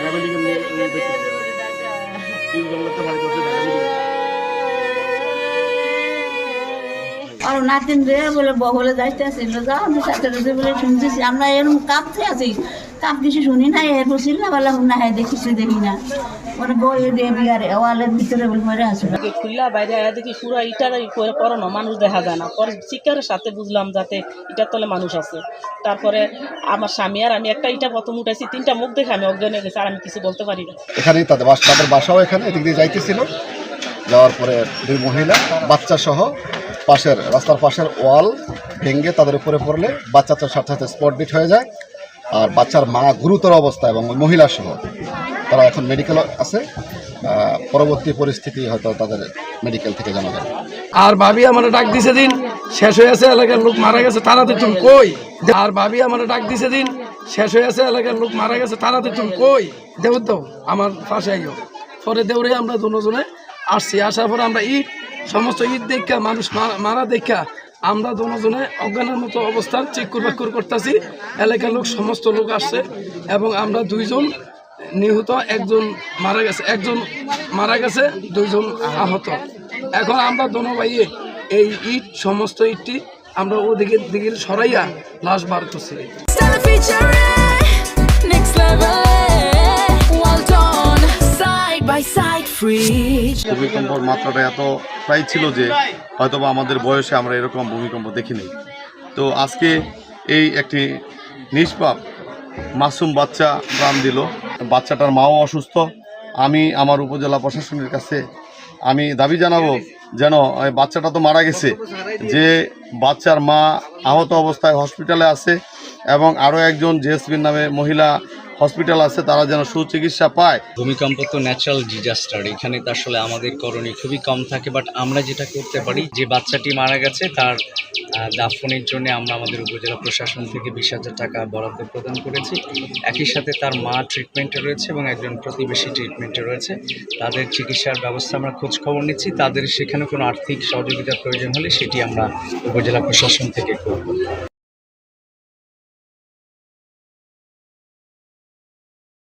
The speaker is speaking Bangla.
ঢাকা মেডিকেল আর নাতিন রে বলে বহলে যাইতেছিল যাও আমি সাথে সাথে বলে শুনতেছি আমরা এরকম কাঁপতে আছি কাপ কিছু শুনি না এরপর চিল্লাপাল্লা না হ্যাঁ দেখিছি দেখি না মানে বই দিয়ে বিয়ার ওয়ালের ভিতরে বলে মরে আছে খুললা বাইরে দেখি পুরো ইটার পরানো মানুষ দেখা যায় না। পরে চিকারের সাথে বুঝলাম যাতে ইটার তলে মানুষ আছে। তারপরে আমার স্বামী আর আমি একটা ইটা প্রথম উঠাইছি, 3টা মুখ দেখে আমি অজ্ঞান হয়ে গেছি, আর আমি কিছু বলতে পারি না। এখানেই তাদের বাসাও এখানে, এদিক দিয়ে যাইতেছিল, যাওয়ার পরে 2 মহিলা বাচ্চা সহ রাস্তার পাশের ওয়াল ভেঙে তাদের উপরে পড়লে বাচ্চাটার সাথে সাথে স্পট ডেড হয়ে যায়। আর বাচ্চার মা গুরুতর অবস্থা এবং মহিলা সহ তারা এখন মেডিকেল আছে। পরবর্তী পরিস্থিতি হয়তো তাদের মেডিকেল থেকে জানা যাবে। আর ভাবি আমার ডাক দিছে দিন শেষ হয়ে আছে, এলাকার লোক মারা গেছে, তাড়াতাড়ি তুমি কই। আর ভাবি আমার ডাক দিছে দিন শেষ হয়ে আছে, এলাকার লোক মারা গেছে, তাড়াতাড়ি তুমি কই। দেউ দাও আমার পাশে আইও। পরে দেউরে আমরা দুজনে আসছি, আসার পরে আমরা সমস্ত ইট দেখা মানুষ মারা দেখা আমরা দুজনে অজ্ঞানের মতো অবস্থান চিকুর বাকুর করতেছি। এলাকার লোক সমস্ত লোক আসছে এবং আমরা 2 জন নিহত, 1 জন মারা গেছে, 1 জন মারা গেছে, 2 জন আহত। এখন আমরা দোনো ভাইয়ে এই সমস্ত ইটটি আমরা ওদিকে দিকে সরাইয়া লাশ বার করছি। ভূমিকম্পর মাত্রাটা এত প্রায় ছিল যে হয়তোবা আমাদের বয়সে আমরা এরকম ভূমিকম্প দেখিনি। তো আজকে এই একটি নিষ্পাপ মাসুম বাচ্চা প্রাণ দিল। বাচ্চাটার মাও অসুস্থ। আমি আমার উপজেলা প্রশাসনের কাছে আমি দাবি জানাবো যেন বাচ্চাটা তো মারা গেছে, যে বাচ্চার মা আহত অবস্থায় হসপিটালে আছে এবং আরও একজন জেএসবির নামে মহিলা হসপিটাল আছে, তারা যেন সুচিকিৎসা পায়। ভূমিকম্প তো ন্যাচারাল ডিজাস্টার, এখানে তো আসলে আমাদের করণীয় খুবই কম থাকে। বাট আমরা যেটা করতে পারি, যে বাচ্চাটি মারা গেছে তার দাফনের জন্য আমরা আমাদের উপজেলা প্রশাসন থেকে 20,000 টাকা বরাদ্দ প্রদান করেছি। একই সাথে তার মা ট্রিটমেন্টে রয়েছে এবং একজন প্রতিবেশী ট্রিটমেন্টে রয়েছে। তাদের চিকিৎসার ব্যবস্থা আমরা খোঁজ খবর নিচ্ছি। তাদের সেখানে কোনো আর্থিক সহযোগিতার প্রয়োজন হলে সেটি আমরা উপজেলা প্রশাসন থেকে করব।